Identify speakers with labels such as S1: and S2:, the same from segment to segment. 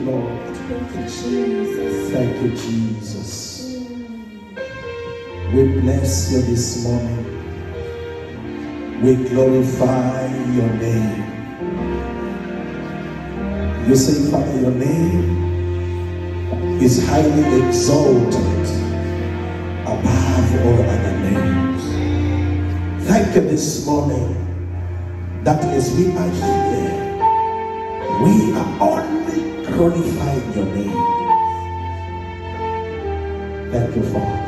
S1: you, Lord.
S2: Thank you, Jesus.
S1: Thank you, Jesus. We bless you this morning. We glorify your name. You say, Father, your name is highly exalted above all other names. Thank you this morning that as we are here, we are only glorifying your name. Thank you, Father.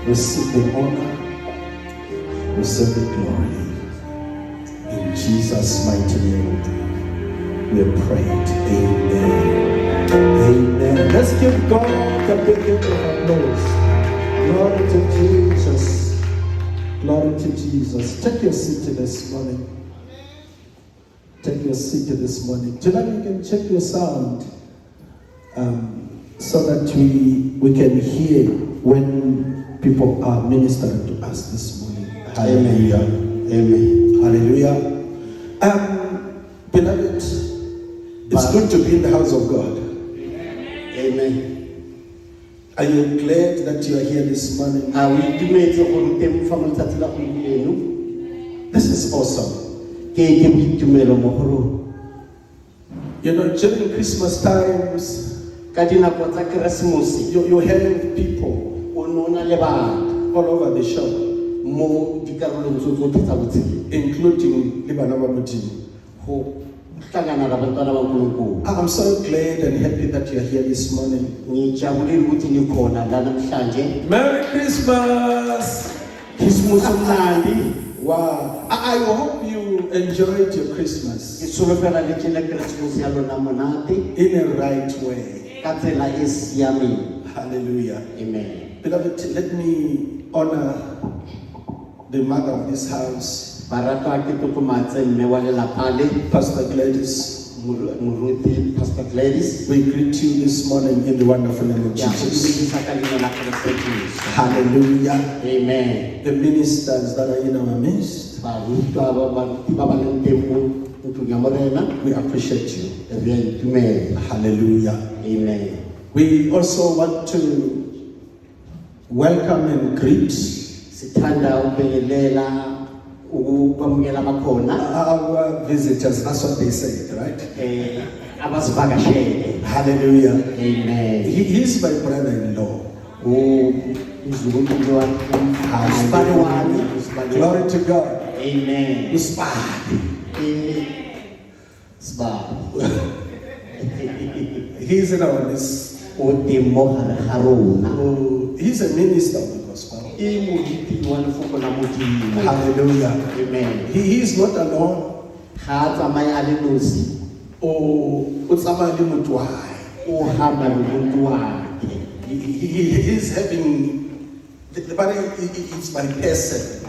S1: Receive the honor, receive the glory. In Jesus' mighty name, we have prayed. Amen. Amen. Let's give God a big hand of applause. Glory to Jesus. Glory to Jesus. Take your seat this morning. Take your seat this morning. Tonight you can check your sound so that we can hear when people are ministering to us this morning. Hallelujah. Amen. Hallelujah. Beloved, it's good to be in the house of God. Amen. Are you glad that you are here this morning? This is awesome. You know, during Christmas times, you have people all over the shop, including Libanaba Mutini. I'm so glad and happy that you are here this morning. Merry Christmas! Wow. I hope you enjoyed your Christmas in a right way. Hallelujah. Amen. Beloved, let me honor the mother of this house, Pastor Gladys. Pastor Gladys, we greet you this morning in the wonderful name of Jesus. Hallelujah. Amen. The ministers that are in our midst, we appreciate you. Hallelujah. Amen. We also want to welcome and greet our visitors. That's what they say, right? Hallelujah. Amen. He is my brother-in-law. Glory to God. Amen. He's in our midst. He's a minister of the gospel. Hallelujah. Amen. He is not alone. He is having the body. It's by person.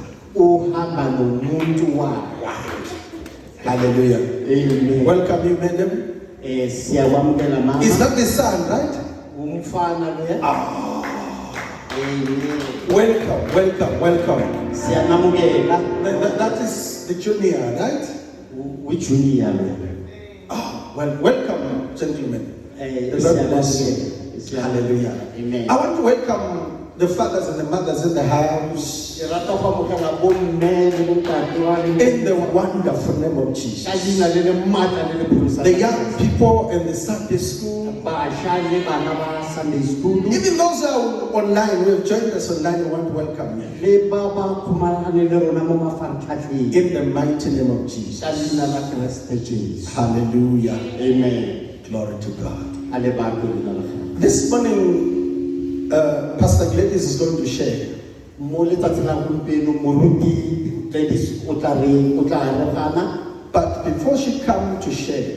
S1: Hallelujah. Amen. Welcome you, madam. Is that the son, right? Welcome. That is the junior, right? Which junior? Well, welcome, gentlemen. The Lord bless you. Hallelujah. Amen. I want to welcome the fathers and the mothers in the house in the wonderful name of Jesus. The young people in the Sunday school, even those who are online, who have joined us online, we want to welcome you in the mighty name of Jesus. Hallelujah. Amen. Glory to God. This morning, Pastor Gladys is going to share. But before she comes to share,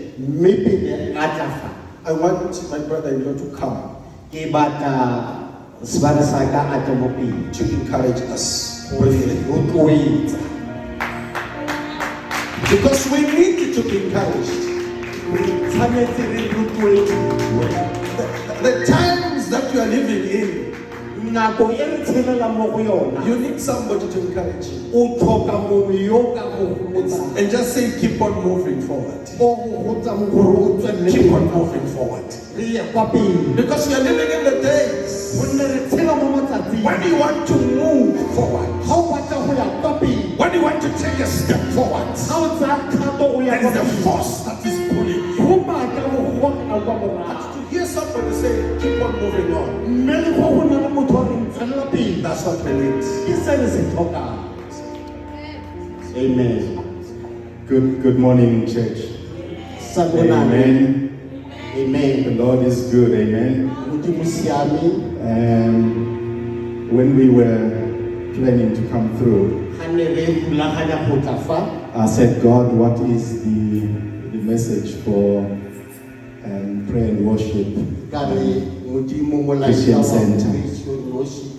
S1: I want my brother-in-law to come to encourage us briefly. Because we need to be encouraged. The times that you are living in,
S3: nako e re tshelela mo go yona
S1: You need somebody to encourage you.
S3: o tlhoka mongwe yo ka go gopotsa
S1: And just say, keep on moving forward.
S3: o go gotsa mo gore o tswelele
S1: Keep on
S3: pele.
S1: moving forward.
S3: Re ye kwa pele
S1: Because we are living in the days
S3: gonne re tshela mo matsatsing
S1: when you want to move forward,
S3: ga o batla go ya kwa pele
S1: when you want to take a step forward,
S3: ga o tsaya kgato o ya
S1: there
S3: kwa
S1: is a
S3: pele
S1: force that is pulling you.
S3: go batla go gona kwa morago
S1: To hear somebody say, keep on moving on,
S3: mme le go go na le motho o reng tswelela pele
S1: that's what we need.
S3: ke se re se tlhokang. Amen.
S4: Good morning, church.
S3: Sabonane.
S4: Amen. The
S3: Amen.
S4: Lord is good. Amen.
S3: Modimo siame
S4: When we were planning to come through,
S3: ga ne re rulaganya go tla fa
S4: I said, God, what is the message for prayer and worship?
S3: ka re Modimo mo
S4: Christian
S3: wa
S4: Center.
S3: Christian worship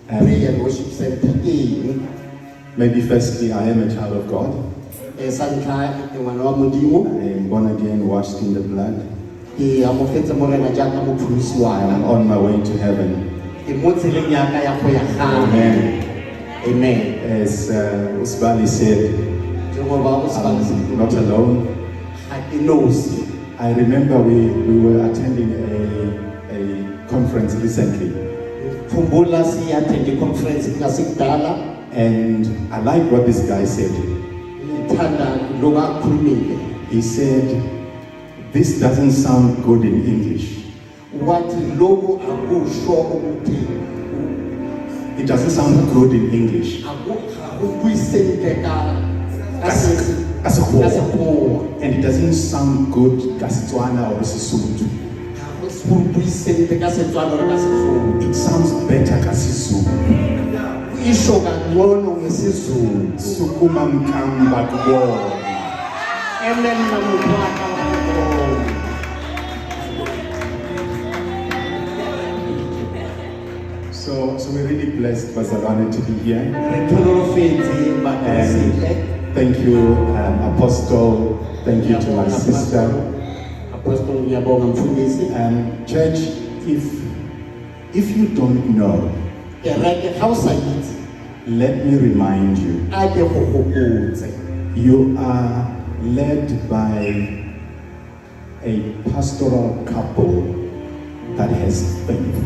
S3: prayer and worship center eng
S4: Maybe firstly, I am a child of God.
S3: sa ntlha ke ngwana wa Modimo
S4: I am born again, washed in the blood.
S3: ke amogetse morena jaaka mopholosi wa
S4: I am
S3: ka
S4: on my way to heaven.
S3: ke mo tseleng yaka ya go ya gae
S4: Amen.
S3: amen
S4: As Usbali said,
S3: jegoba o se ba
S4: I'm not alone.
S3: ga ke nosi
S4: I remember we were attending a conference recently,
S3: khumbula si attend conference ka sekdala
S4: and I like what this guy said.
S3: thanda lo ga khulumile
S4: He said, "This doesn't sound good in English.
S3: wathi lobo akusho ukuthi
S4: It doesn't sound good in English."
S3: akubuisente ka
S4: Kasekgowa. And it doesn't sound good Kasetswana or Sesotho.
S3: buisente ka Setswana or ka Sesotho
S4: It sounds better Kasizulu.
S3: isho kangcono ngesizulu
S4: Sukuma mkamba kubona.
S3: amen na mutwaka
S4: So we're really blessed, Bazalwane, to be here.
S3: re tholofetse ba
S4: And thank you, Apostle. Thank you to my sister.
S3: Apostle ngiyabonga mfundisi
S4: Church, if you don't know,
S3: kereke ga o sa itse
S4: let me remind you,
S3: a ke go gopotse
S4: you are led by a pastoral couple that has faith.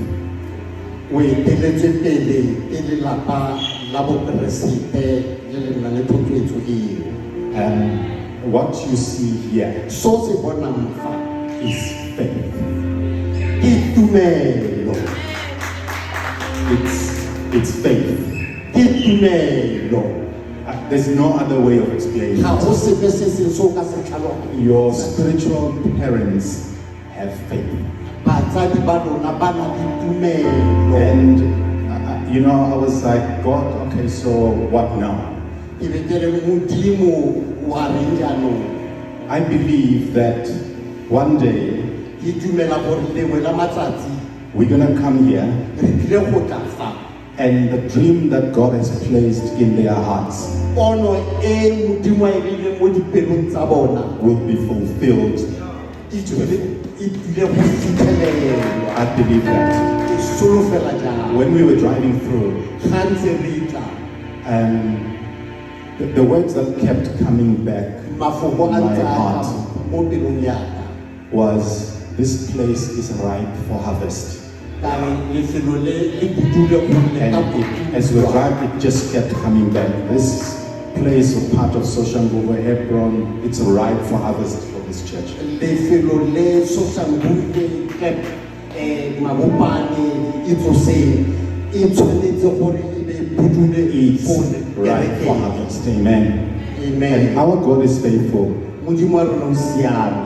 S3: o eteletswe pele e le lapa la bokeresete le le nang le thotloetso eo
S4: What you see here
S3: so se bonang fa
S4: is faith.
S3: ke tumelo
S4: It's faith.
S3: ke tumelo
S4: There's no other way of explaining
S3: ga go
S4: it.
S3: sepe se seng se o ka se tlhaloganya
S4: Your spiritual parents have faith.
S3: batsadi ba rona ba na le tumelo
S4: And, I was like, God, okay, so what now?
S3: ke be ke re modimo wa reng jaanong
S4: I believe that one day
S3: ke dumela gore lengwe la matsatsi
S4: we're going to come here
S3: re tlile go tla fa
S4: and the dream that God has placed in their hearts
S3: ono e modimo a e beileng mo dipelong tsa bona
S4: will be fulfilled.
S3: e tlile go fitlhelelwa
S4: I believe that.
S3: ke solofela jalo
S4: When we were driving through,
S3: ga ntse re tla
S4: the words that kept coming back
S3: mafoko a
S4: in my
S3: ntse a
S4: heart
S3: tla mo pelong yaka
S4: was, this place is ripe for harvest.
S3: ka re lefelo le budule go le
S4: And
S3: ka
S4: as we drive, it just kept coming back. This place or part of Soshanguve, Hebron, it's ripe for harvest for this church.
S3: lefelo le Soshanguve Camp mabopane itsoseng e tshwanetse gore e be budule
S4: It's
S3: for
S4: ripe for
S3: kerekeng.
S4: harvest. Amen. And
S3: Amen.
S4: our God is faithful.
S3: Modimo wa rona o siame.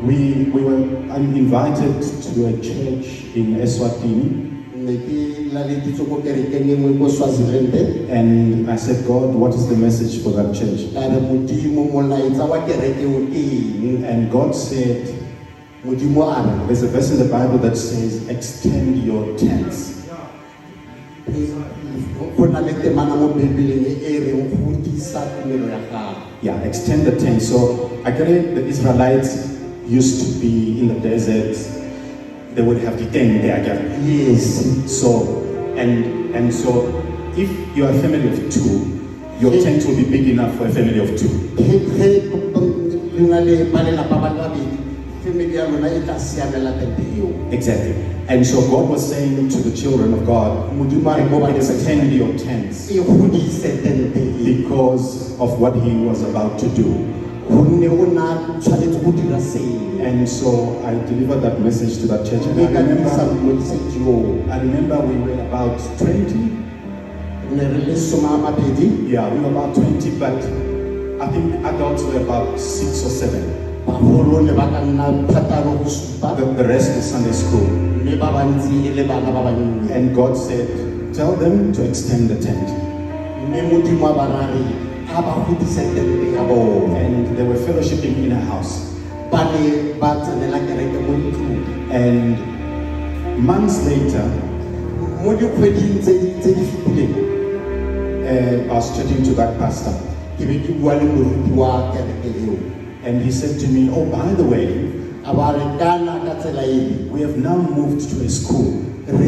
S4: I'm invited to a church in Eswatini,
S3: Ne ke laleditswe ko kerekeng e nngwe ko Swaziland.
S4: and I said, God, what is the message for that church?
S3: Ka re Modimo molaetsa wa kereke o eng?
S4: And God said,
S3: Modimo a re
S4: there's a verse in the Bible that says, extend your tents.
S3: go na le temana mo Bibeleng e reng godisa tumelo ya gago.
S4: Yeah, extend the tent. So I get it, the Israelites used to be in the desert. they would have the tent there again.
S3: Yes.
S4: So, and so, if you are a family of two, your tent will be big enough for a family of two. Exactly. And so God was saying to the children of God, extend your tents because of what He was about to do. And so I delivered that message to that church. And I remember we were about 20. Yeah, we were about 20, but I think adults were about 6 or 7. The rest is Sunday school. And God said, tell them to extend the tent. And they were fellowshipping in a house. And months later, I was chatting to that pastor. And he said to me, oh, by the way, we have now moved to a school. And the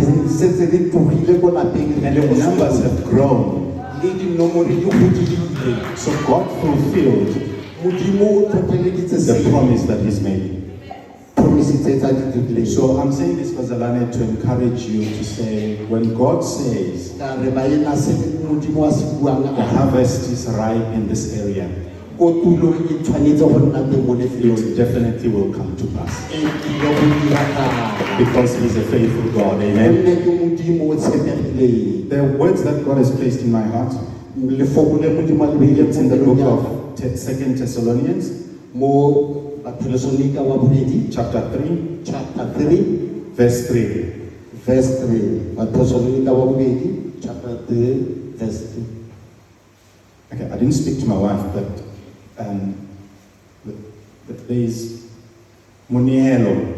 S4: numbers have grown. So God fulfilled the promise that He's made. So I'm saying this, Fazalane, to encourage you to say, when God says the harvest is ripe in this area, it definitely will come to pass. Because He's a faithful God. Amen. The words that God has placed in my heart, it's in the book of 2 Thessalonians, chapter 3, verse 3.
S3: Chapter 3, verse 3.
S4: Okay, I didn't speak to my wife, but there is Munielo,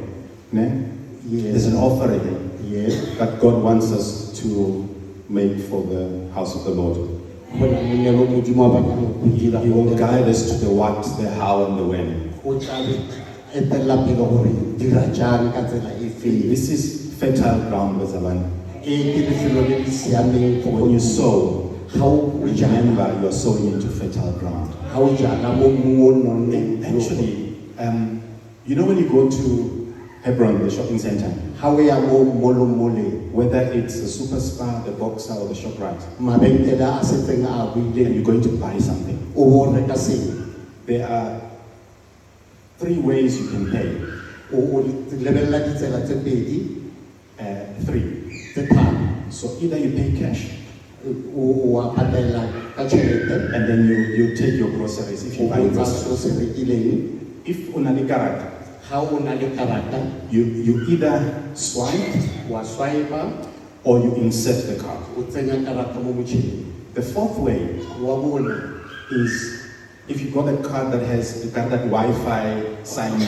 S4: there's an offering that God wants us to make for the house of the Lord. He will guide us to the what, the how, and the when. This is fertile ground, Bezalane. When you sow, remember you are sowing into fertile ground. Actually, you know when you go to Hebron, the shopping center, whether it's the Super Spa, the Boxer, or the ShopRite, and you're going to buy something, there are 3 ways you can pay. 3. So either you pay cash, and then you take your groceries if you buy groceries. If unali karata, you either swipe or you insert the card. The 4th way is if you got a card that has that Wi-Fi sign on it,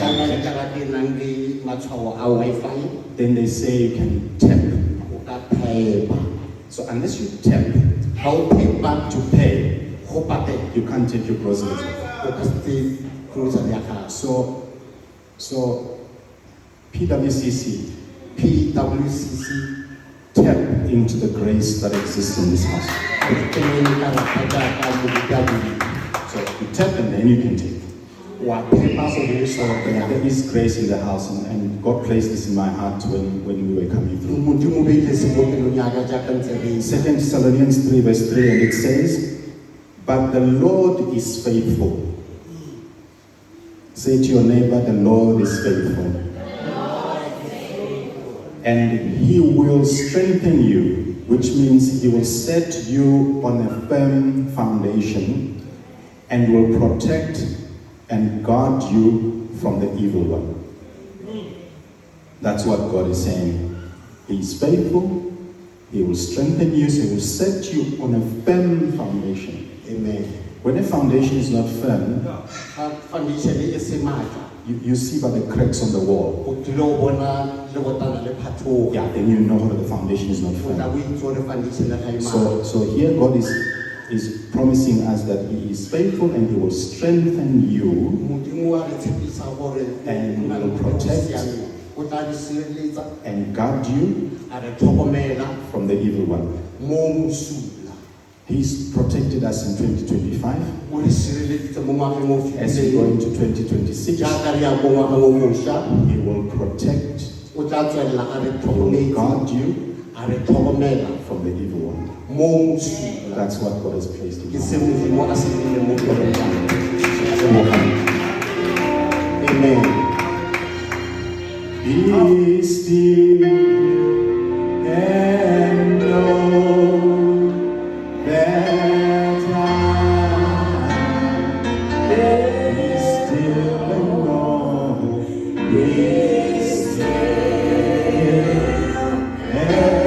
S4: then they say you can tap. So unless you tap to pay, you can't take your groceries. So PWCC tap into the grace that exists in this house. So you tap and then you can take. So there is grace in the house, and God placed this in my heart when we were coming through. 2 Thessalonians 3 verse 3, and it says, but the Lord is faithful. Say to your neighbor, the Lord is faithful. And He will strengthen you, which means He will set you on a firm foundation and will protect and guard you from the evil one. That's what God is saying. He is faithful. He will strengthen you. So He will set you on a firm foundation. Amen. When a foundation is not firm, you see by the cracks on the wall. Yeah, then you know that the foundation is not firm. So here God is promising us that He is faithful and He will strengthen you and He will protect
S3: o tla re sireletsa
S4: and guard you
S3: a re tlhokomela
S4: from the evil one.
S3: mo mosula
S4: He's protected us in 2025
S3: o re sireleditse mo ngwageng o
S4: as we go
S3: fetileng
S4: into 2026.
S3: jaaka re ya mo ngwageng o mošwa
S4: He will protect,
S3: o tla tswelela a re
S4: he will
S3: tlhokometse
S4: guard you
S3: a re tlhokomela
S4: from the evil one.
S3: mo mosula
S4: That's what God has placed in
S3: ke
S4: you.
S3: se modimo a se beileng mo pelong ya me. Amen.
S4: Be still and know that I be still and know. Be still and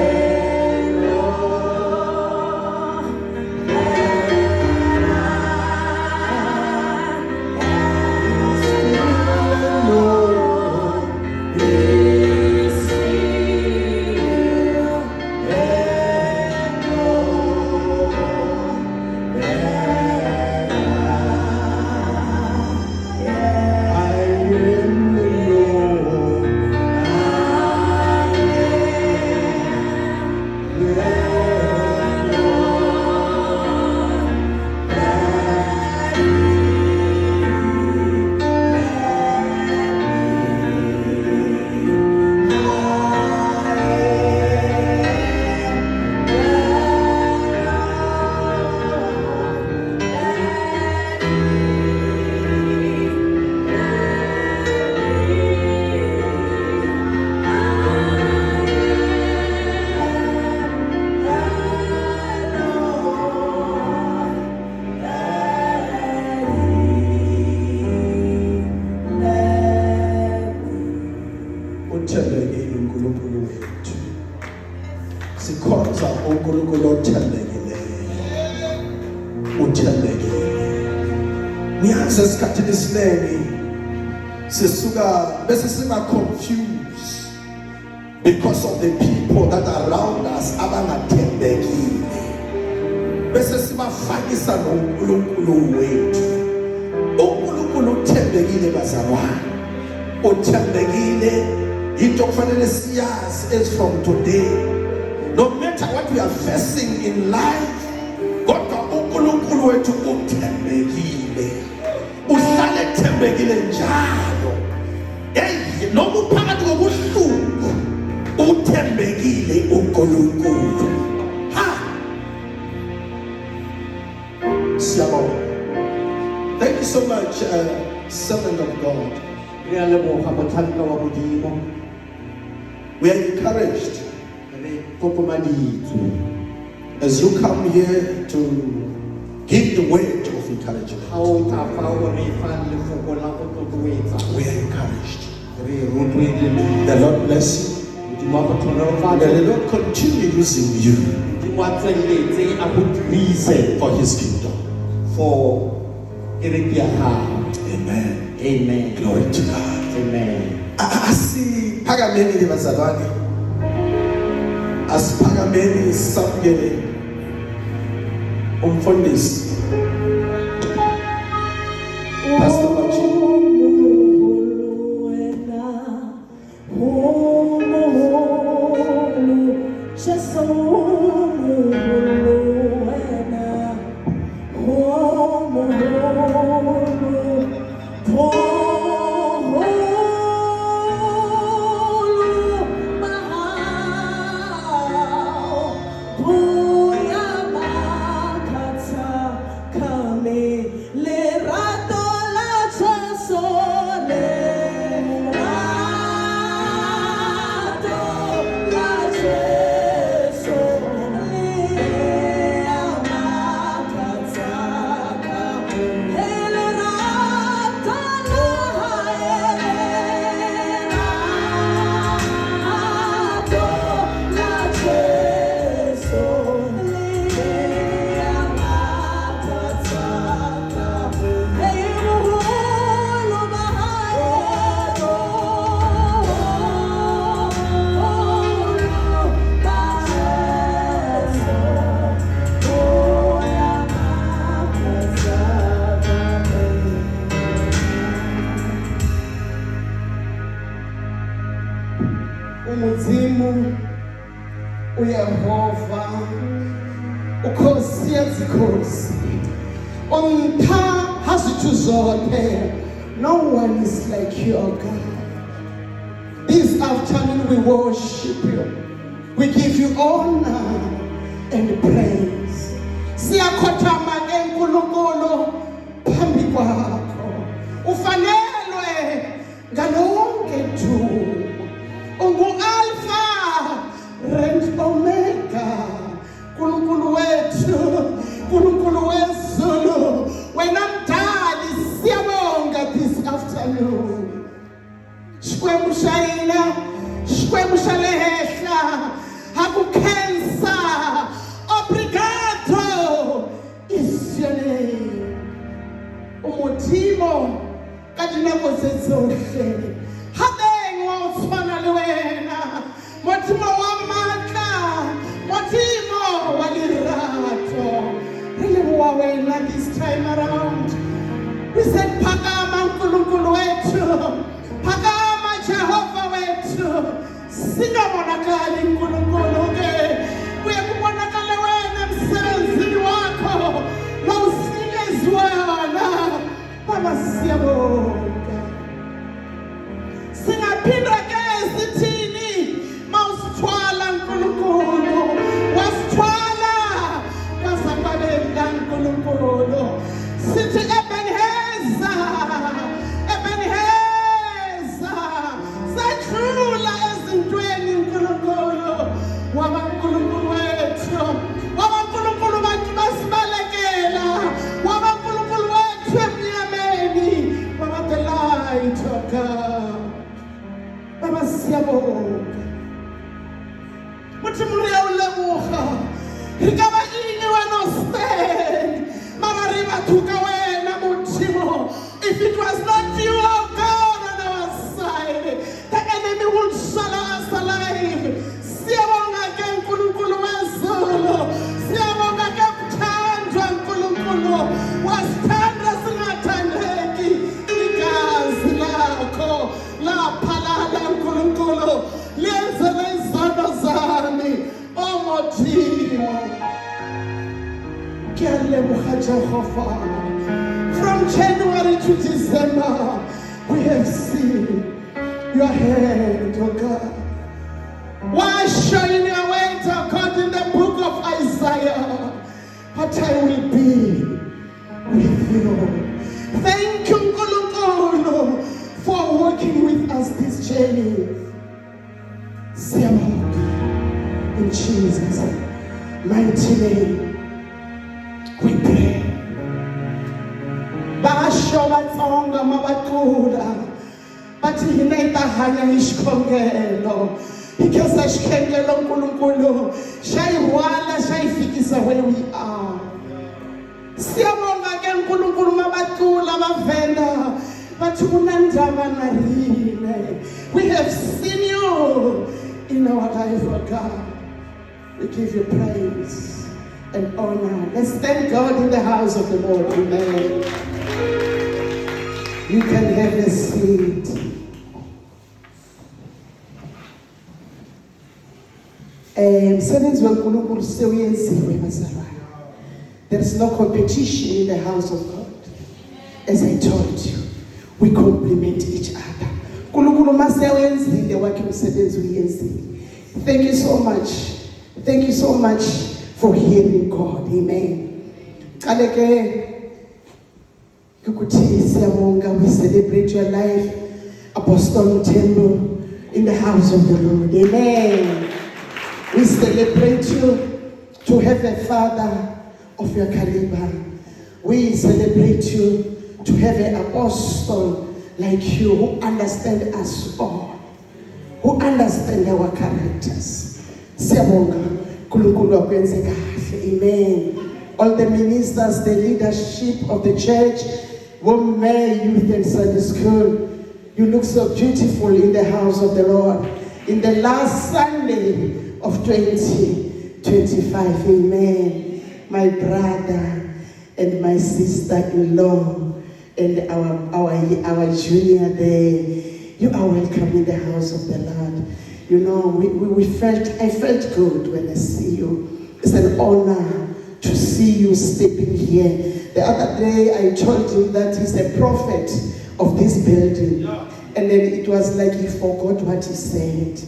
S1: uthembekile uNkulunkulu wethu. Sikhonza uNkulunkulu othembekileyo. Uthembekile. Niyazi esikhathini esiningi sisuka bese siba confused because of the people that are around us abangathembekile. Bese sibafakisa noNkulunkulu wethu. uNkulunkulu uthembekile bazalwane. Uthembekile into kufanele siyazi as from today. No matter what we are facing in life, kodwa uNkulunkulu wethu uthembekile. Uhlale ethembekile njalo. Hey, noma uphakathi kobuhlungu uthembekile uNkulunkulu. Ha! Siyabonga. Thank you so much, servant of God.
S3: Re a leboga motlhanka wa modimo
S1: We are encouraged
S3: re tlotlomaditswe
S1: as you come here to give the word of encouragement.
S3: ga o tla fa o re fa lefoko la go tlotloetsa
S1: We are encouraged.
S3: re rotloedile
S1: The Lord bless you.
S3: modimo a go
S1: And
S3: tlhonolofatse
S1: the Lord continue using you
S3: modimo a tsweletse a go dirise
S1: for His kingdom.
S3: for kereke ya gago.
S1: Amen.
S3: Amen.
S1: Glory to God.
S3: Amen.
S1: Asiphakameni ke bazalwane. Asiphakameni samukele umfundisi Pastor Bachi.
S2: Le rato la chance
S5: Muzimu uYehova ukhosi yezikhosi ontha hasithu zonke. No one is like you, oh God. This afternoon we worship you. We give you honor and praise. Siyakhothama ke nkulunkulu phambi kwakho. Ufanelwe ngalonke thuba. Ungu-Alpha and Omega. Nkulunkulu wethu, Nkulunkulu wezulu, wena mdali siyabonga this afternoon. Xikwembu xa hina, Xikwembu xa le henhla, hakukhensa. Obrigado is your name. Umudimo ka dinako tse tsohle. Habeng wa o tshwana le wena. Modimo wa matla, Modimo wa lerato. Re leboha wena this time around. We said phakama nkulunkulu wethu, phakama Jehova wethu. Singabonakali nkulunkulu ke, kuye kubonakale wena emsebenzini wakho nawusinikezi wena. Baba siyabonga. Singaphinda ke sithini mawusithwala nkulunkulu, wasithwala kwazakwabela nkulunkulu. Sithi Ebenheza, sedlula ezintweni nkulunkulu. Waba nkulunkulu wethu, waba nkulunkulu bantu basibalekela, waba nkulunkulu wethu emnyameni, waba the light of God. Baba siyabonga. Muthi muri ya uleboga. Rikaba ini wena stand. Mara riba thuka wena Muthimo. If it was not you, oh God, on our side, the enemy would swallow us alive. Siyabonga ke nkulunkulu wezulu. Siyabonga ke kuthandwa nkulunkulu. Wasithanda singathandeki. Igazi lakho laphalala nkulunkulu. Liyenzele izono zami, oh Muthimo. Kuyaleboga Jehova. From January to December, we have seen your hand, oh God. Why showing your way to God in the book of Isaiah? But I will be with you. Thank you, Nkulunkulu, for working with us this journey. In Jesus' mighty name, we pray. Basho batsonga mabakula bathi hina itahanya isikhongelo because asikhengelo nkulunkulu shayihwala shayifikisa where we are. Siyabonga ke nkulunkulu mabacula bavenda bathi kunandaba narine. We have seen you in our life, oh God. We give you praise and honor. Let's thank God in the house of the Lord. Amen. You can have a seat. Msebenzi waNkulunkulu sewuyenziwe bazalwane. There is no competition in the house of God. As I told you, we complement each other. Nkulunkulu masewenzile wakhe umsebenzi uyenzile. Thank you so much. Thank you so much for hearing God. Amen. Kaleke kukuthi siyabonga, we celebrate your life, Apostle Tembo, in the house of the Lord. Amen. We celebrate you to have a father of your caliber. We celebrate you to have an apostle like you who understand us all, who understand our characters. Siyabonga, Nkulunkulu akwenze kahle. Amen. All the ministers, the leadership of the church, women, youth and Sunday school, you look so beautiful in the house of the Lord. In the last Sunday of 2025, amen. My brother and my sister-in-law and our junior there, you are welcome in the house of the Lord. You know, I felt good when I see you. It's an honor to see you stepping here. The other day I told him that he's a prophet of this building. And then it was like he forgot what he said.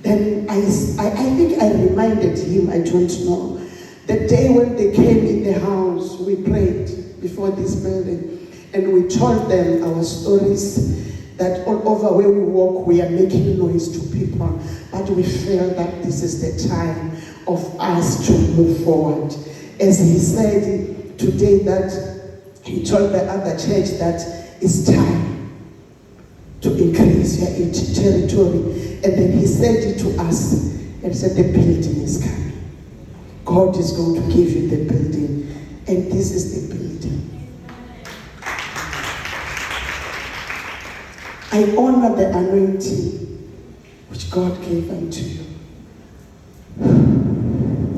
S5: Then I think I reminded him, I don't know. The day when they came in the house, we prayed before this building. And we told them our stories, that all over where we walk, we are making noise to people. But we feel that this is the time of us to move forward. As he said today that he told the other church that it's time to increase your territory. And then he said it to us and said the building is coming. God is going to give you the building. And this is the building. I honor the anointing which God gave unto you.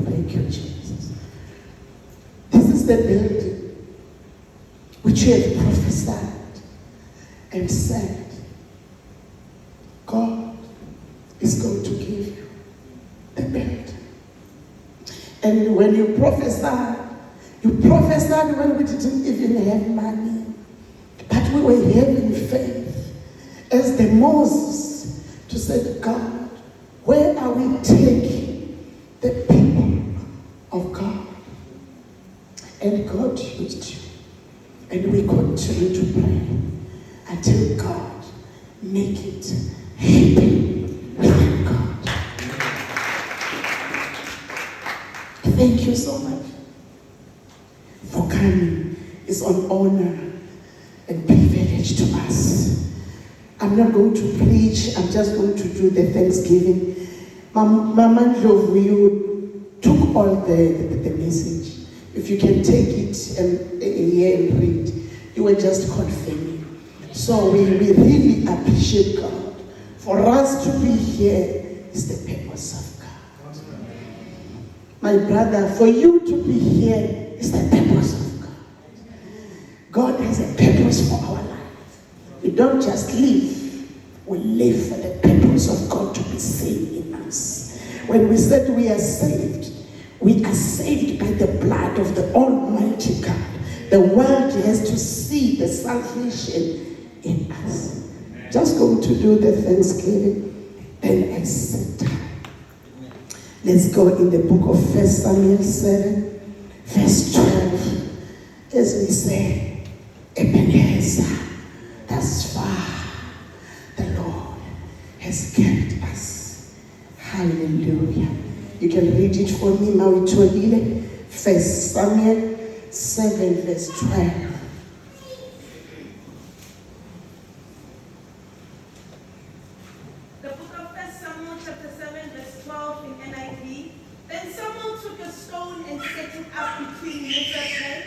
S5: Thank you, Jesus. This is the building which you have prophesied and said, God is going to give you the building. And when you prophesied when we didn't even have money, but we were having faith. As the Moses to say, God, where are we taking the people of God? And God used you. And we continue to pray until God make it happen with God. Thank you so much for coming. It's an honor and privilege to us. I'm not going to preach, I'm just going to do the Thanksgiving. Mama Ndlovu, you took all the message. If you can take it and hear and read, you were just confirming. So we really appreciate God. For us to be here is the purpose of God. My brother, for you to be here is the purpose of God. God has a purpose for our life. We don't just live, we live for the purpose of God to be seen in us. When we said we are saved by the blood of the Almighty God. The world has to see the salvation in us. Just going to do the Thanksgiving, then I sit down. Let's go in the book of 1 Samuel 7, verse 12. As we say, Ebenezer, thus far the Lord has carried us. Hallelujah. You can read it for me, Mawitolile. 1 Samuel 7, verse 12.
S2: The book of 1 Samuel chapter 7, verse 12 in NIV. Then Samuel took a stone and set it up between Mizpah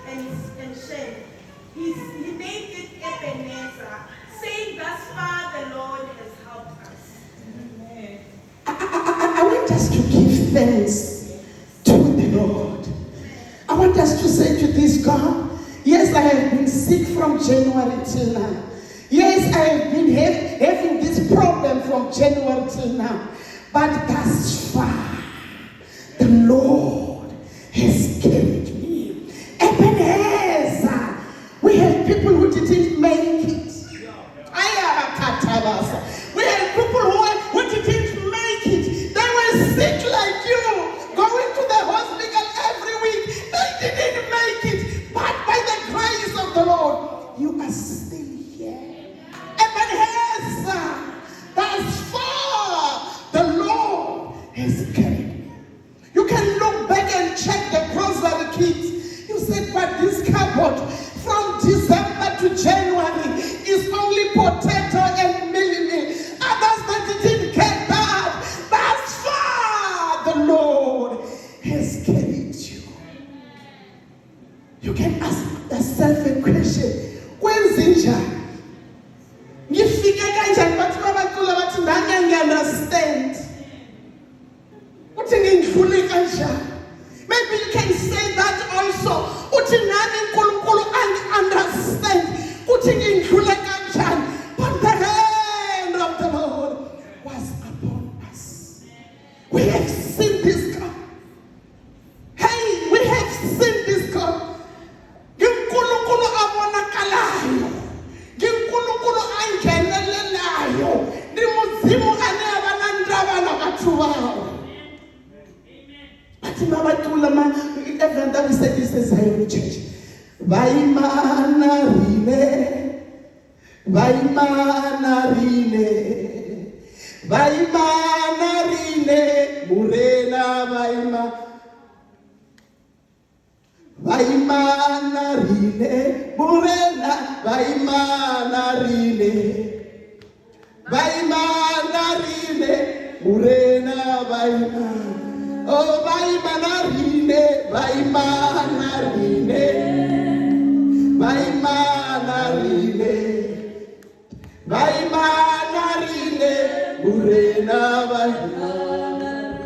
S2: and Shen. He named it Ebenezer, saying, thus far the Lord has helped us. Amen.
S5: I want us to give thanks to the Lord. I want us to say to this God, yes, I have been sick from January till now. Yes, I have been having this problem from January till now. But thus far, the Lord has carried me. Ebenezer. We have people who didn't make it. We have people who didn't make it. They were sick like you, going to the hospital every week. They didn't make it. But by the grace of the Lord, you are still here. Ebenezer, thus far the Lord has carried me. You can look back and check the grocery kits. You said, but this cupboard from December to January is only potato and millet. Others that didn't get that. Thus far the Lord has carried you. You can ask yourself a question. When's Inja? Understand. Maybe you can say that also. Understand. But the hand of the Lord was upon Zion Church. Vaimanarine, Vaimanarine, Vaimanarine, Murena Vaima, Vaimanarine, Murena, Vaimanarine, Vaimanarine, Murena Vaima. Oh, Vaimanarine, Vaimanarine, Vaimanarine, Vaimanarine, Murena Vaima.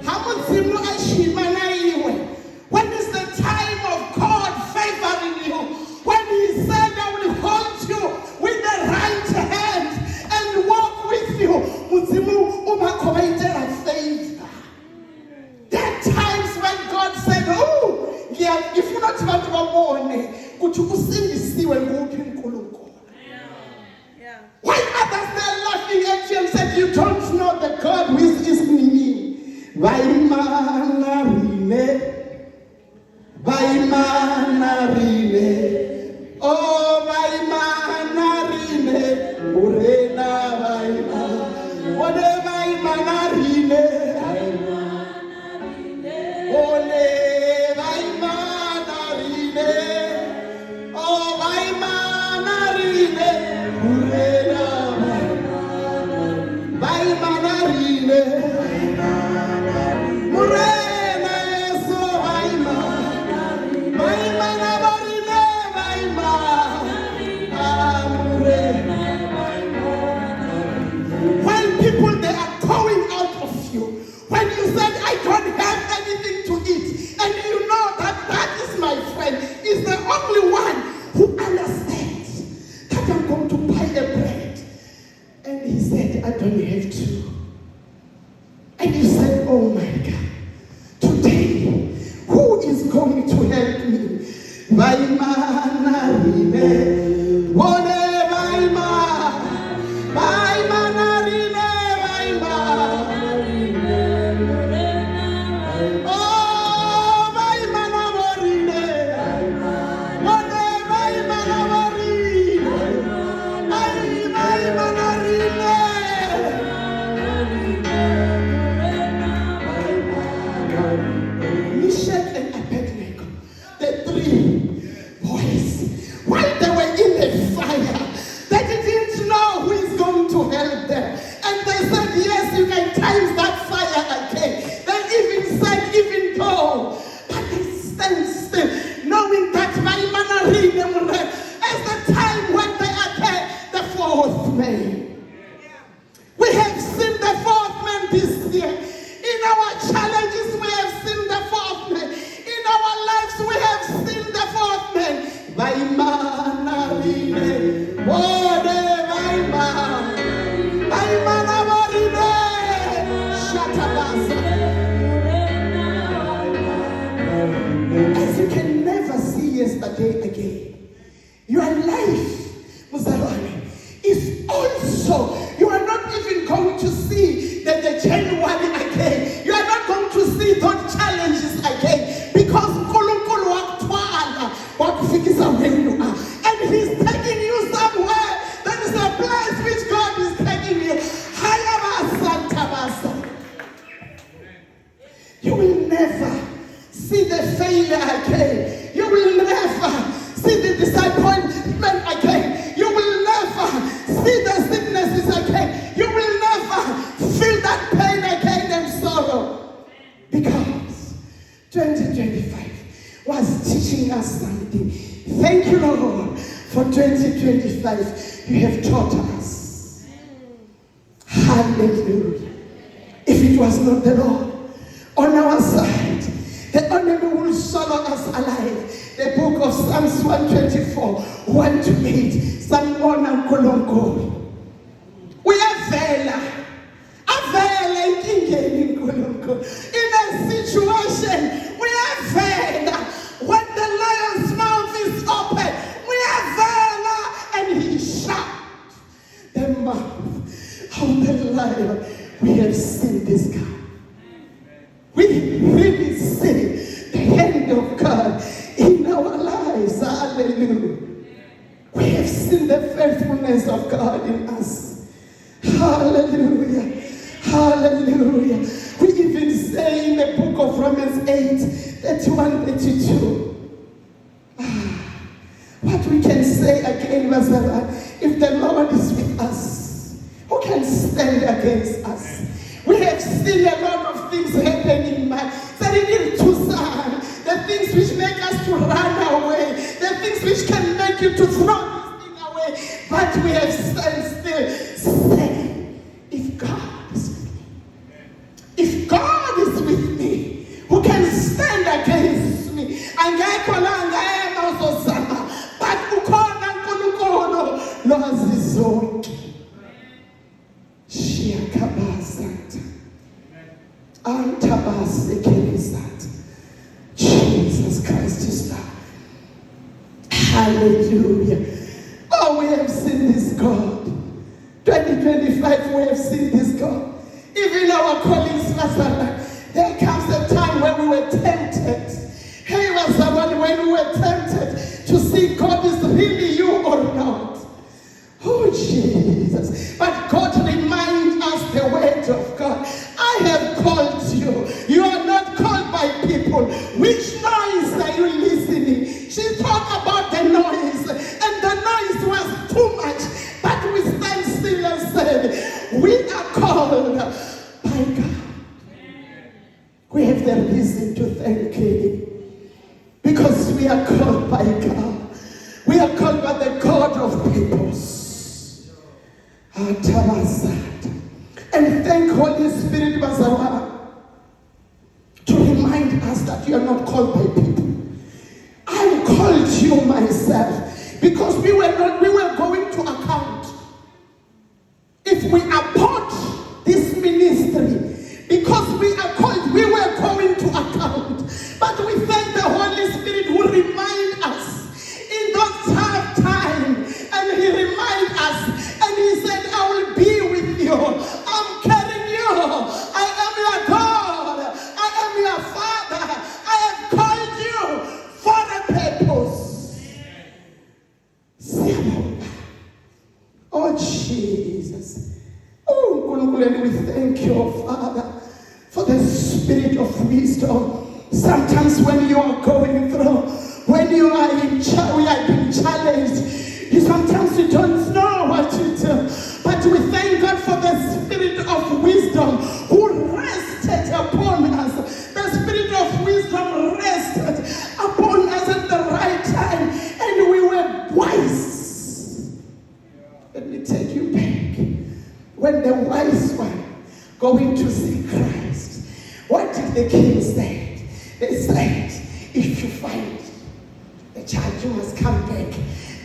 S5: Hamuzimu ashimanaiwe. When is the time of God favoring you? When He said, I will hold you with the right hand and walk with you. Muzimu umakobaitela favor. There are times when God said, oh, yeah, if you're not about to warn, could you see when why others are laughing at you and said, you don't know the God who is in me. Vaimanarine, Vaimanarine, oh, Vaimanarine, Urena Vaima, whatever Vaimanarine. Ole Vaimanarine, oh Vaimanarine, Murena Vaimanarine, Murena Yesu Vaima, Vaimanarine, Vaima, Murena. When people they are going out of you, when you said I don't have anything to eat, and you know that that is my friend, is the only one who understands that I'm going to buy a bread. And he said, I don't have to. And you said, oh my God, today, who is going to help me? Vaimanarine, Wone Vaima, Vaimanarine, Vaima. Meshach and Abednego, the three boys, while they were in the fire, they didn't know who is going to help them. And they said, yes, you can times that fire again. They even said, even though, but they stand still, knowing that as the time when they are there, the fourth man. We have seen the fourth man this year. In our challenges, we have seen the fourth man. In our lives, we have seen the fourth man. Vaimanarine, Wode Vaimanarine, Shatabasa. As you can never see yesterday again, your life, Muzalwane, is also, you are not even going to see the January again. You are not going to see those challenges again. Because Nkulunkulu waktwala, wakufikisa where you are. And He's taking you somewhere. That is a place which God is taking you. Hayabasa. You will never see the failure again. You will never see the disappointment again. You will never see the sicknesses again. You will never feel that pain again and sorrow. Because 2025 was teaching us something. Thank you, Lord, for 2025. You have taught us. Hallelujah. If it was not the Lord on our side, the enemy will swallow us alive. The book of Psalms 124, 1-8. Someone and Kolongo. We are Vela in Kolongo. In a situation, we are Vela. When the lion's mouth is open, we are Vela, and he shut the mouth of the lion. We have seen this God. We really see the hand of God in our presence of God in us. Hallelujah. Hallelujah. We even say in the book of Romans 8:31-32. What we can say again, verse 7, if the Lord is with us, who can stand against us? We have seen a lot of things happening in life. The things which make us to run away, the things which can make you to throw this thing away. But we have stand still. Say, if God is with me, if God is with me, who can stand against me? But ukhona uNkulunkulu lwazi zonke. Shiyakabazata. Antabasekelizata. Jesus Christ is Lord. Hallelujah. Oh, we have seen this God. 2025, we have seen this God. Even our colleagues, there comes a time when we were tempted. Hey, when we were tempted to see God is really you or not. Oh, Jesus. But God reminds us the word of God. I have called you. You are not called by people. Which noise are you listening? She talked about the noise, and the noise was too much. But we stand still and said, we are called by God. We have the reason to thank Him. Because we are called by God. We are called by the God of peoples. And thank Holy Spirit to remind us that you are not called by people. I called you myself because we were going to account. If we abort this ministry, because we are called, we were going to account. But we thank the Holy Spirit who remind us in those tough times, and He remind us, and He said, I will be with you. I'm carrying you. I am your God. I am your Father. I have called you for a purpose. Oh, Jesus. Oh, we thank you, Father, for the spirit of wisdom. Sometimes when you are going through, when you are we are being challenged, sometimes you don't know what to do. But we thank God for the spirit of wisdom who rested upon us. The spirit of wisdom rested upon us at the right time, and we were wise. Let me take you back. When the wise one going to see Christ, what did the king say? They said, if you find the child, you must come back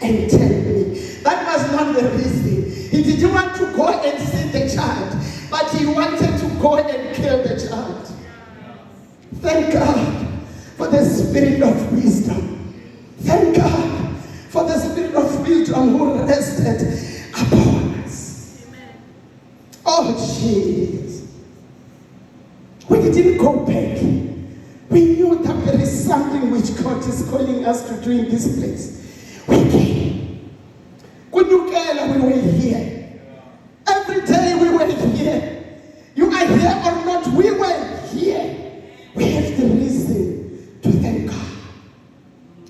S5: and tell me. That was not the reason. He didn't want to go and see the child, but he wanted to go and kill the child. Thank God for the spirit of wisdom. Thank God for the spirit of wisdom who rested upon us. Oh, Jesus. We didn't go back. We knew that there is something which God is calling us to do in this place. We came. Kunyukela, we were here. Every day we were here. You are here or not, we were here. We have the reason to thank God.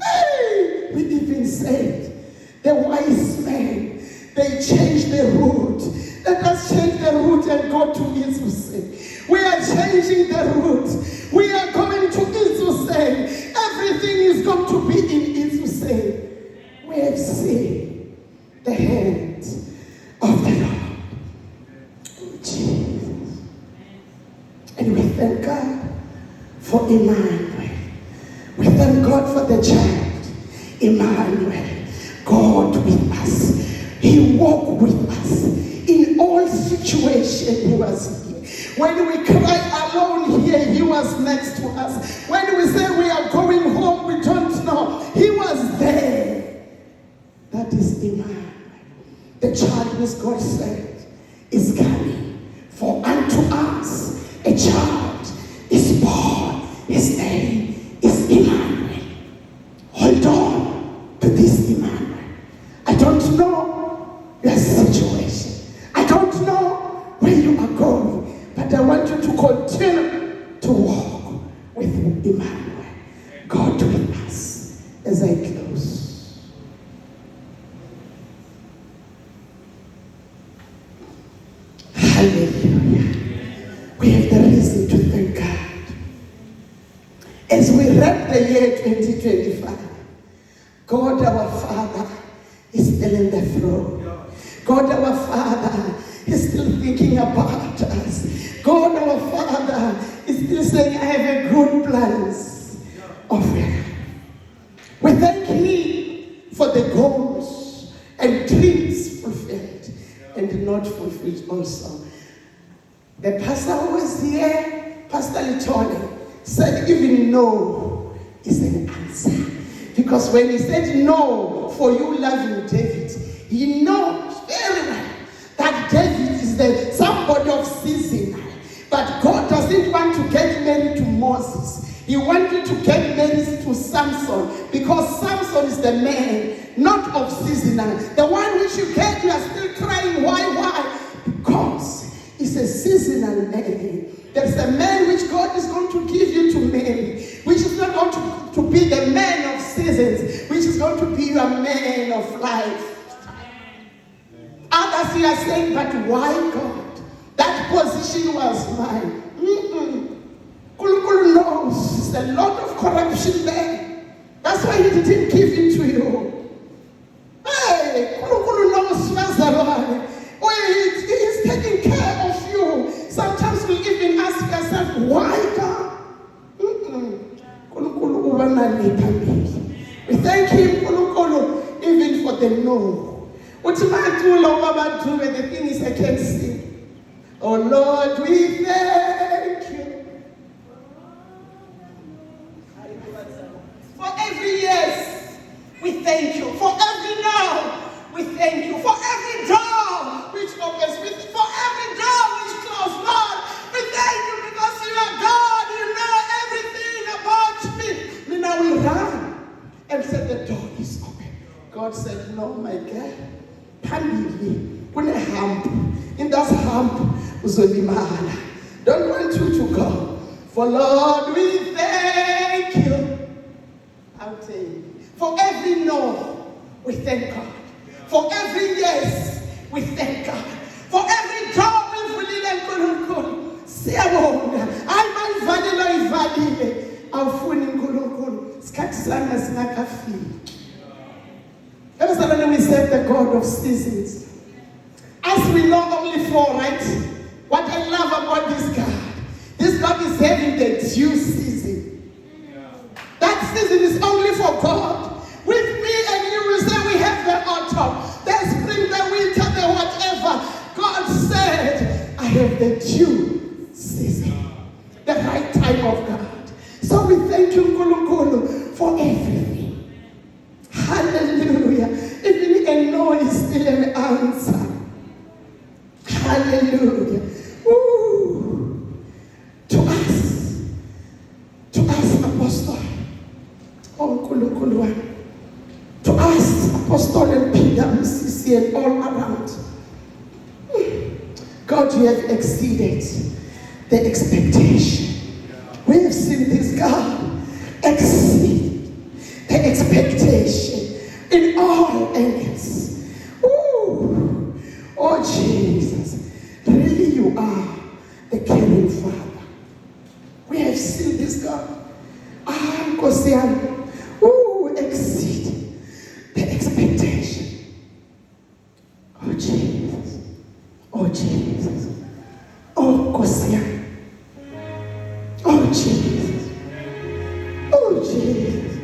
S5: Hey, we even said, the wise men, they changed the route. Let us change the route and go to Izuse. We are changing the route. We are going to Izuse. Everything is going to be in Izuse. We have seen the hand of the Lord. Jesus. And we thank God for Emmanuel. We thank God for the child, Emmanuel. God with us. He walked with us. In all situations, He was here. When we cry alone here, He was next to us. When we say we are going home, we don't know. He was there. That is Emmanuel. The child which God said is coming. For unto us a child is born. His name is Emmanuel. Hold on to this Emmanuel. I don't know your situation. I don't know where you are going, but I want you to continue to walk with Emmanuel, God with us. As I close, hallelujah. We have the reason to thank God. As we wrap the year 2025, God our Father is still in the throne. God our Father is still thinking about us. God our Father is still saying, I have a good plans of you. We thank Him for the goals and dreams fulfilled and not fulfilled also. The pastor who was here, Pastor Litoni, said even no is an answer. Because when he said no for you loving David, he knows very well that David is somebody of season. But God doesn't want to get married to Moses. He wanted to get married to Samson, because Samson is the man, not of seasonal. The one which you get, you are still crying. Why? Because it's a seasonal man. There's a man which God is going to give you to marry, which is not going to be the man of seasons, which is going to be your man of life. Others you are saying, but why God? That position was mine. Kulukulu knows there's a lot of corruption there. That's why He didn't give it to you. Hey, Kulukulu knows He's taking care of you. Sometimes we even ask ourselves, why God? We thank Him, Kulukulu, even for the no. What am I doing? The thing is, I can't sing. Oh Lord, we thank You. For every yes, we thank You. For every no, we thank You. For every door which opens, for every door which closes, Lord, we thank You because You are God. You know everything about me. We now will run and say the door is open. God said, no, my girl. When I hump, in that hump, don't want you to go. For Lord, we thank You. I'll tell you. For every no, we thank God. For every yes, we thank God. For every door we fully and kulukulu. Siyabonga. I might valile. Awufuni nkulunkulu. Sikhathi sami singakafiki. We serve the God of seasons. As we know only four, right? What I love about this God is having the due season. That season is only for God. With me and you will say we have the autumn, the spring, the winter, the whatever. God said, I have the due season. The right time of God. So we thank You, Nkulunkulu, for everything. Hallelujah. Even a no is still an answer. Hallelujah. Ooh. To us, Apostle. Oh, Nkulunkulu. To us, Apostle and PWCC and all around. God, You have exceeded the expectation. We have seen this God exceed the expectation in all angles. Ooh. Oh Jesus, really You are the caring Father. We have seen this God. Exceed the expectation. Oh Jesus. Oh Jesus. Oh Kosian. Oh Jesus. Oh Jesus.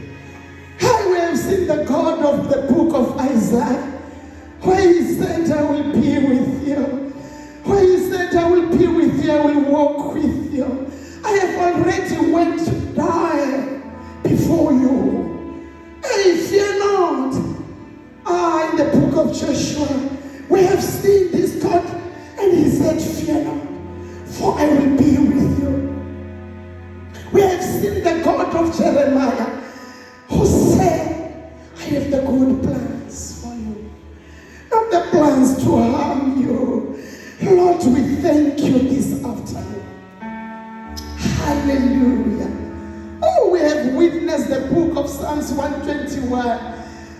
S5: I have seen the God of the book of Isaiah, where He said, I will be with you. Where He said, I will be with you, I will walk with you. I have already went to die before You. Hey, fear not. In the book of Joshua, we have seen this God, and He said, fear not, for I will be with you. We have seen the God of Jeremiah, who said, I have the good plans for you. Not the plans plans to harm you. Lord, we thank you this afternoon. Hallelujah. Oh, we have witnessed the book of Psalms 121.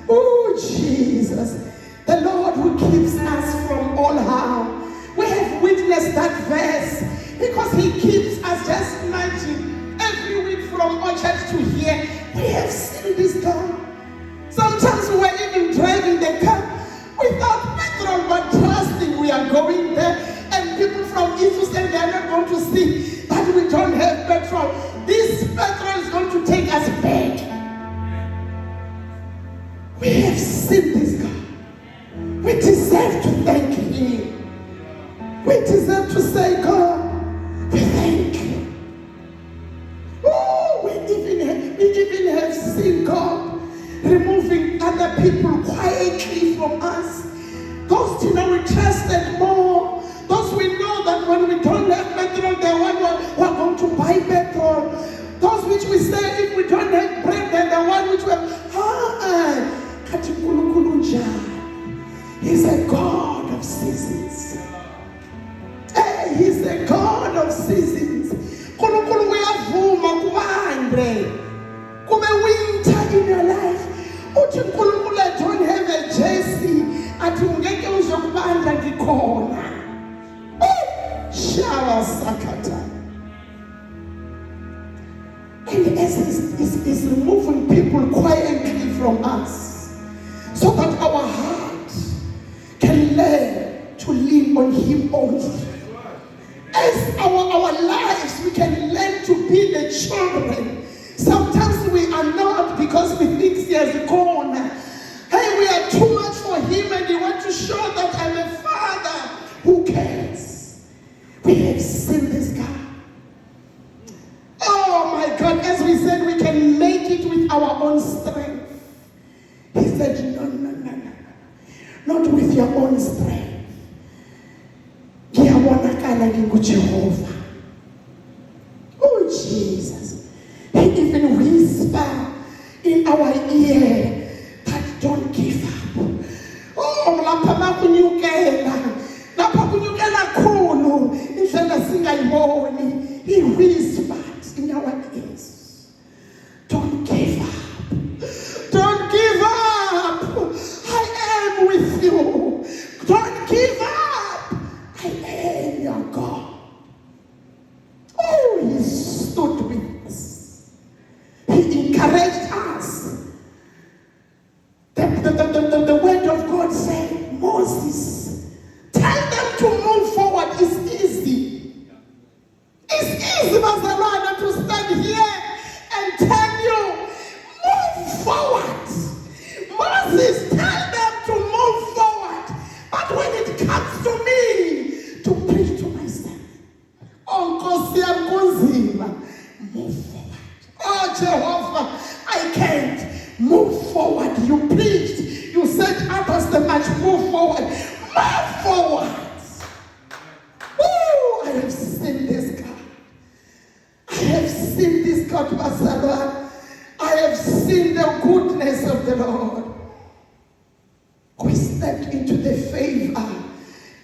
S5: Oh, Jesus, the Lord who keeps us from all harm. We have witnessed that verse because he keeps us. Just imagine, every week from Orchard to here, we have seen this God. Sometimes we were even driving the car without petrol, but trusting we are going there. And people from Ipswich, and they are not going to see that we don't have petrol. This petrol is going to take us back. We have seen this God. We deserve to thank him. We deserve to say, God, we thank you. Oh, we even have seen God removing other people quietly from us. Those we trusted more. Those we know that when we don't have petrol, they're one who are going to buy petrol. Those which we say if we don't have bread, they're the one which we have. He's a God of seasons. Hey, he's a God of seasons. Kulukulu uyavuma kubandre. Kume winter in your life. Uthi uNkulunkulu I don't have a jersey. Athi ungeke uzokubanda ngikhona. Shawa sakata. And as he's removing people quietly from us, so that our hearts can learn to live on him only. As our lives, we can learn to be the children. Sometimes we are not because we think he has gone. Hey, we are too much for him and we want to show that I'm a father who cares. We have seen this God. Oh my God, as we said, we can make it with our own strength. He said, no. Not with your own strength. Jehovah. Oh Jesus. He even whisper in our ear that don't give up. Oh, lapha kunyukela. Lapha kunyukela khulu. Indlela singayiboni. He whispered in our ears. Don't give up. Don't give up. I am with you. Don't give up. I am your God. Oh, he stood with us. He encouraged us. The word of God said, Moses, tell them to move forward. It's easy. It's easy, Mazalana, to stand here and tell you, move forward. Moses, tell them to move forward. But when it comes to me, to preach to myself, move forward. Oh, Jehovah, I can't. Move forward. You preached. You said others the much. Move forward. Move forward. Oh, I have seen this God. I have seen this God, Pastor. I have seen the goodness of the Lord. We stepped into the favor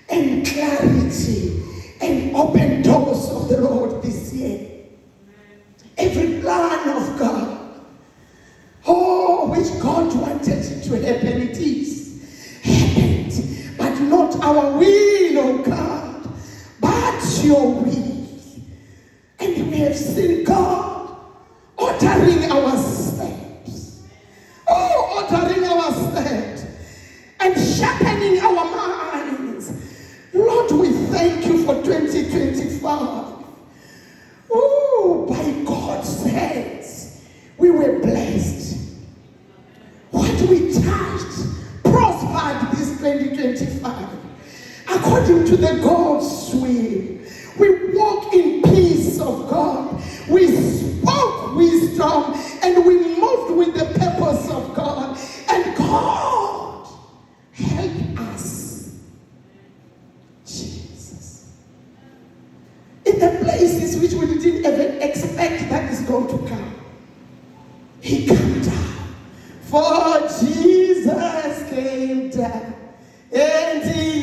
S5: and clarity and open doors of the Lord this year. Every plan of God, oh, which God wanted it to happen, it is happened. But not our will, oh God, but your will. And we have seen God ordering our steps. Oh, ordering our steps and sharpening our minds. Lord, we thank you for 2025. Oh, by God's hands, we were blessed. What we touched prospered this 2025. According to the God's will, we walk in peace of God. We spoke wisdom and we moved with the purpose of God. And God help us. Jesus. In the places which we didn't even expect that is going to come, he came down. For Jesus came down and he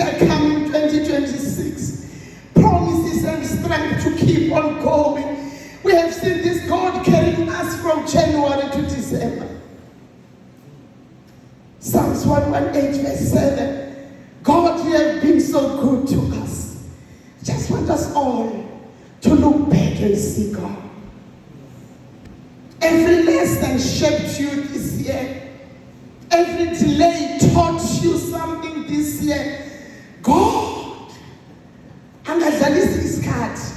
S5: are coming 2026. Promises and strength to keep on going. We have seen this God carrying us from January to December. Psalms 118 verse 7. God, you have been so good to us. Just want us all to look back and see God. Every lesson shaped you this year. Every delay taught you something this year. God, angadlalisi isikhathi.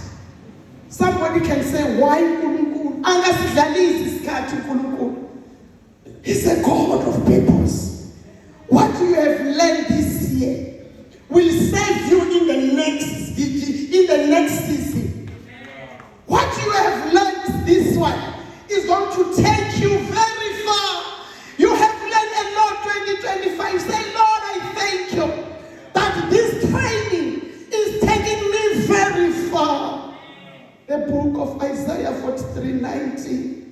S5: Somebody can say, why uNkulunkulu? Angasidlalisi isikhathi uNkulunkulu. He's a God of purpose. What you have learned this year will serve you in the next season. What you have learned this one is going to take you very far. You have learned a lot 2025. Say, Lord, I thank you that this training is taking me very far. The book of Isaiah 43:19,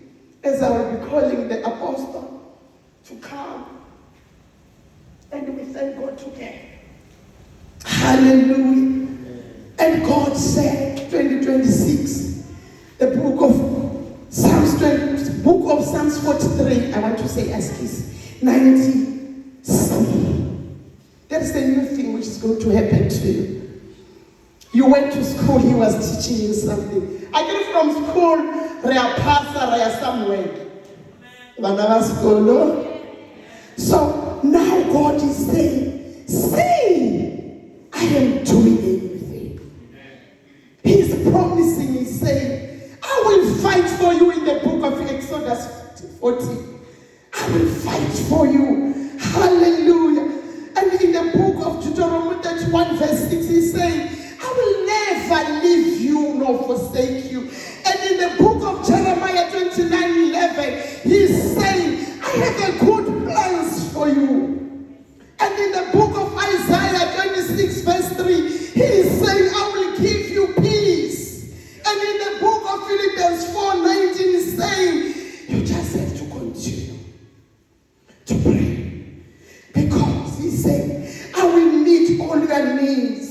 S5: as I will be calling the apostle to come. And we thank God today. Hallelujah. And God said, 2026, the book of Psalms 43, I want to say as this, 90. That's the new thing which is going to happen to you. You went to school, he was teaching you something. I came from school, Rea Pastor, Rea somewhere. So now God is saying, see, I am doing everything. He's promising, he's saying, I will fight for you in the book of Exodus 40. I will fight for you. Hallelujah. And in the book of Deuteronomy 31 verse 6, he's saying, I will never leave you nor forsake you. And in the book of Jeremiah 29:11, he's saying, I have a good plans for you. And in the book of Isaiah 26 verse 3, he is saying, I will give you peace. And in the book of Philippians 4:19, he's saying, you just have to continue to pray. Because he said, I will meet all your needs.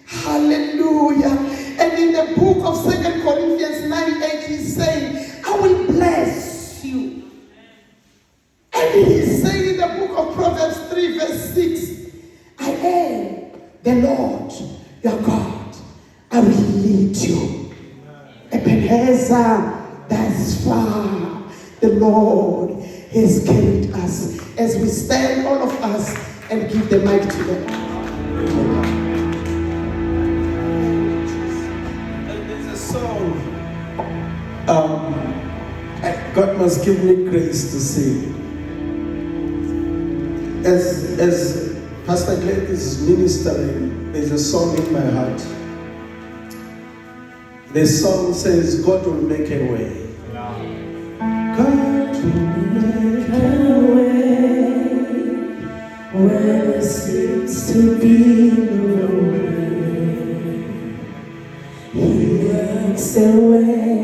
S5: Hallelujah. And in the book of 2 Corinthians 9:8, he's saying, I will bless you. And he's saying in the book of Proverbs 3 verse 6, I am the Lord your God. I will lead you. Ebenezer, thus far the Lord has carried us. As we stand, all of us, and give the mic to them.
S1: There's a song. God must give me grace to sing. As Pastor Glenn is ministering, there's a song in my heart. The song says, God will make a way. God will make a way where there seems to be no way. He makes a way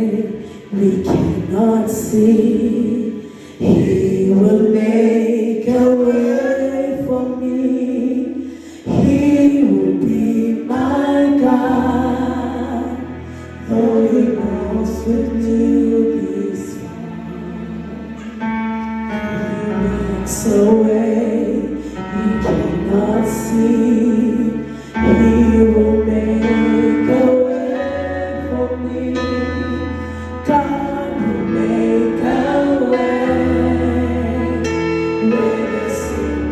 S1: we cannot see. He will make a way for me. He will be my God, though he walks with me this far. He makes a way we cannot see. He will make a way for me. God will make a way where there seems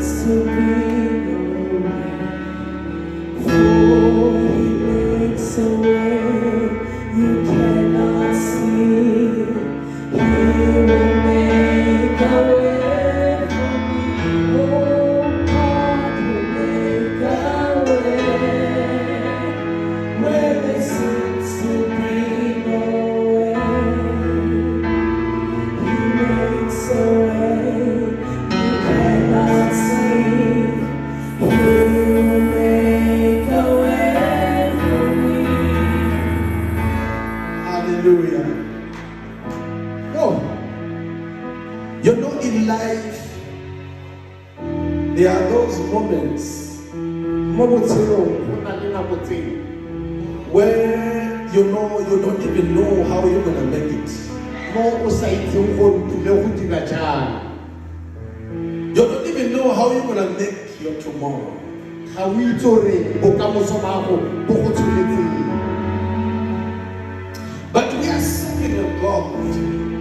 S3: mo botshelong go na le nako tseo
S1: where you don't even know how you're gonna make it.
S3: mo o sa itseng go ntule go dira jang
S1: You don't even know how you're gonna make your tomorrow.
S3: ga o itse gore bokamoso ba gago bo go tsholetseng
S1: But we are serving a God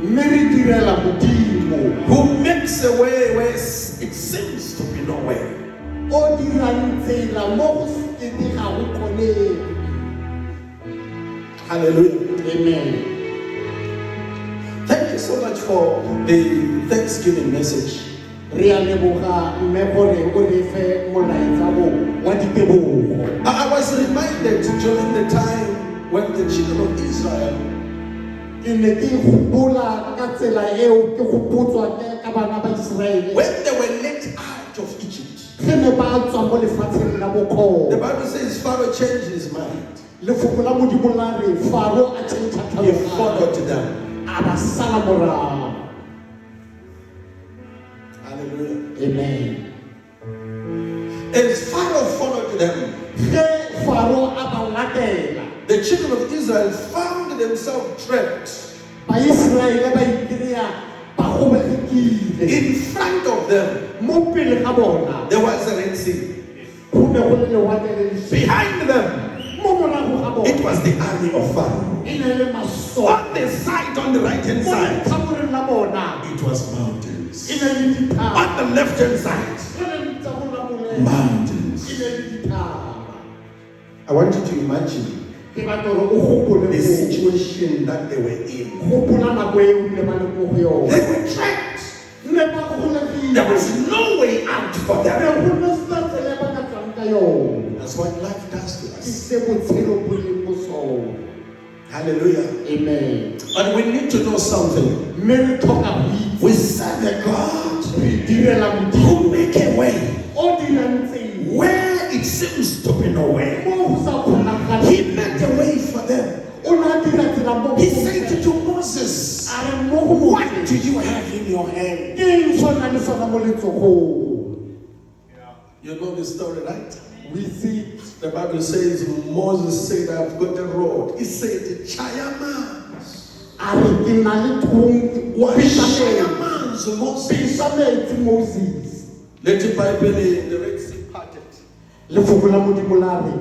S3: mme re direla modimo
S1: who makes a way where it seems to be nowhere.
S3: o dirang tsela mo go sekete ga go kgoneng.
S1: Hallelujah.
S3: Amen.
S1: Thank you so much for the Thanksgiving message.
S3: Re a leboga mme gore o re fe molaetsa o wa ditebogo.
S1: I was reminded during the time when the children of Israel
S3: Ke ne ke gopola ka tsela eo ke gopotswa ke ka bana ba Israele
S1: when they were let out of Egypt.
S3: ge ne ba tswa mo lefatsheng la
S1: The
S3: bokgona.
S1: Bible says Pharaoh changed his mind.
S3: Lefoko la modimo la re Faro a tšhentšha
S1: He
S3: tlhaloganyo
S1: followed them.
S3: a ba sala morago.
S1: Hallelujah.
S3: Amen.
S1: As Pharaoh followed them,
S3: Ge Faro a ba latela
S1: the children of Israel found themselves trapped.
S3: ba Israele ba ikry-a ba gobegekile.
S1: In front of them,
S3: Mo pele ga bona
S1: there was a Red Sea.
S3: go ne go le lewatle le leswe.
S1: Behind them,
S3: Mo morago ga bona
S1: it was the army of Pharaoh.
S3: e ne le maso.
S1: On the side, on the right hand
S3: Mo
S1: side,
S3: letlhakoreng la bona
S1: it was mountains.
S3: e ne le dithaba.
S1: On the left hand side,
S3: Go ne le tsa bona moletle.
S1: mountains.
S3: E ne le dithaba.
S1: I want you to imagine
S3: Ke batla gore o gopole
S1: the
S3: moo.
S1: situation that they were in.
S3: Gopola nako eo ne ba le mo go yona.
S1: They were trapped.
S3: Ne ba golegile.
S1: There was no way out for
S3: Ne
S1: them.
S3: go ne sena tsela e ba ka tswang ka yona.
S1: That's what life does to
S3: Ke
S1: us.
S3: se botshelo bo leng mo sona.
S1: Hallelujah.
S3: Amen.
S1: But we need to know something.
S3: Mme re tlhoka go itse
S1: We serve a God
S3: re direla modimo
S1: who make a way
S3: o dirang tsela
S1: where it seems to be nowhere.
S3: mo go sa kgonagaleng.
S1: He made a way for them.
S3: O ne a dira tsela mo
S1: He
S3: go
S1: said to Moses,
S3: a re mo go
S1: what
S3: botse.
S1: do you have in your hand?
S3: Ke eng se o nang le sona mo letsogong?
S1: You know the story, right?
S3: We see
S1: The Bible says Moses said, I've got a rod. He said, Chayama.
S3: a re ke na le thong
S1: What
S3: pisa metsi.
S1: Chayama, Moses?
S3: Pisa metsi Moses.
S1: Let the Bible in the Red Sea parted.
S3: Lefoko la modimo la re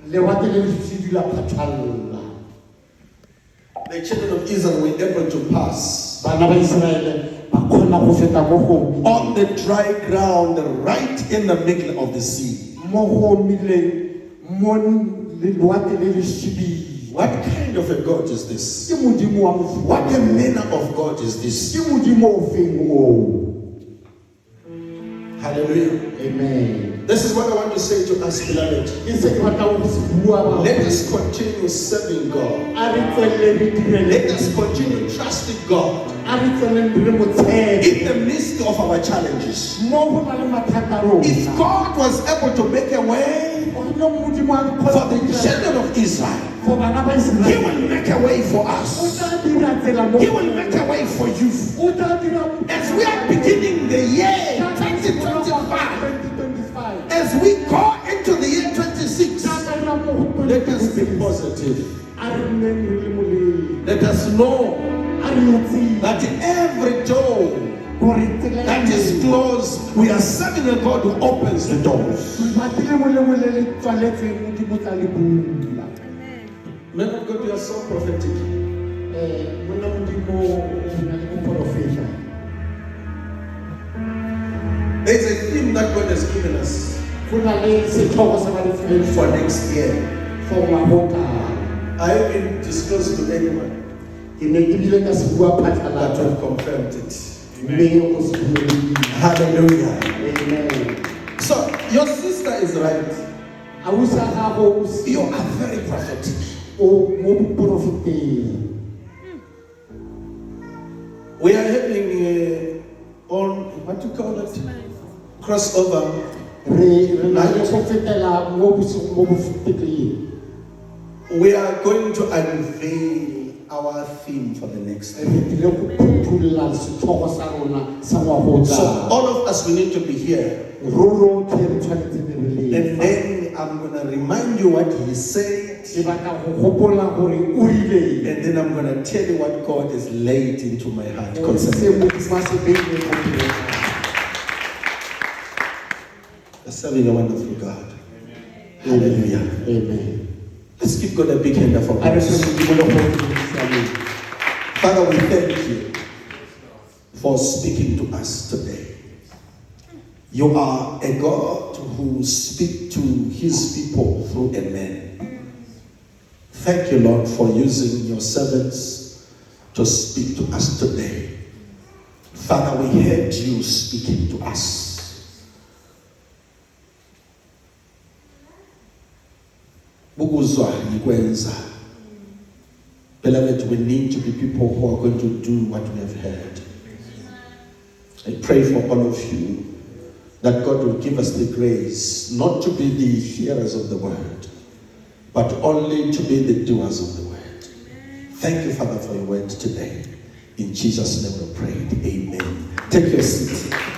S3: lewatle le lesidi la phatlhalla.
S1: The children of Israel were able to pass
S3: Bana ba Israele ba kgona go feta mo go
S1: on the dry ground right in the middle of the sea.
S3: mo go omileng mo lewatle le lesidi.
S1: What kind of a God is this?
S3: Ke modimo wa mofuta.
S1: What a manner of God is this?
S3: Ke modimo o feng o.
S1: Hallelujah.
S3: Amen.
S1: This is what I want to say to us, beloved.
S3: Ke se ke batla go se bua ba.
S1: Let us continue serving God.
S3: A re tswelle re direle.
S1: Let us continue trusting God
S3: A re tswelle re motshepe.
S1: in the midst of our challenges.
S3: Mo go na le mathata rona.
S1: If God was able to make a way
S3: O ne modimo a
S1: for the children of Israel,
S3: for bana ba
S1: He
S3: Israele.
S1: will make a way for
S3: O
S1: us.
S3: tla dira tsela mo.
S1: He will make a way for you.
S3: O tla dira
S1: As we are beginning the year 2025, as we go into the year 26, let us be positive. Let us know that every door that is closed, we are serving a God who opens the doors. Men of God, you are so prophetic. There is a theme that God has given us for next year. I haven't disclosed to anyone that have confirmed it. Hallelujah. So, your sister is right. You are very prophetic. We are having on what you call it? Crossover. We are going to unveil our theme for the next
S3: re
S1: year.
S3: tlile go phuthulla setlhogo sa rona sa ngwaga o
S1: So
S3: tlang.
S1: all of us, we need to be here.
S3: Rotlhe re tshwanetse re le
S1: And then I'm going to remind you what he said.
S3: ke batla go gopola gore o ile
S1: And then I'm going to tell you what God has laid into my heart
S3: se
S1: concerning it.
S3: modimo a se beile mo pelong.
S1: You're serving a wonderful God. Hallelujah.
S3: Amen.
S1: Let's give God a big hand of
S3: A re
S1: applause.
S3: fe modimo le gore ke siame.
S1: Father, we thank you for speaking to us today. You are a God who speaks to his people through a man. Thank you, Lord, for using your servants to speak to us today. Father, we heard you speaking to us. Bukuzwa yikwenza. Beloved, we need to be people who are going to do what we have heard. I pray for all of you that God will give us the grace not to be the hearers of the word, but only to be the doers of the word. Thank you, Father, for your word today. In Jesus' name we pray. Amen. Take your seat.